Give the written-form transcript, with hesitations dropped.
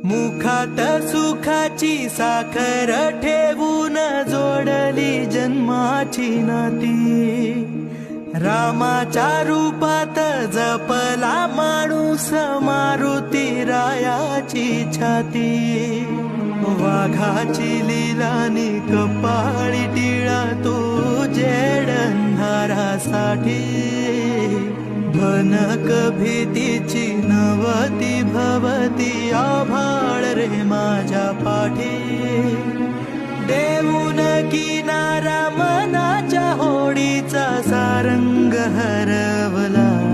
मुखात सुखाची साखर ठेवून जोडली जन्माची नाती। रामाच्या रूपात जपला माणूस मारुती रायाची छाती। वाघाची लीलानी कपाळी टिळा तो जेड अंधारासाठी। भनक भीतीची नवती भवती आभाळ रे माझ्या पाठी। देऊन किनारा मनाच्या होडीचा सारंग हरवला।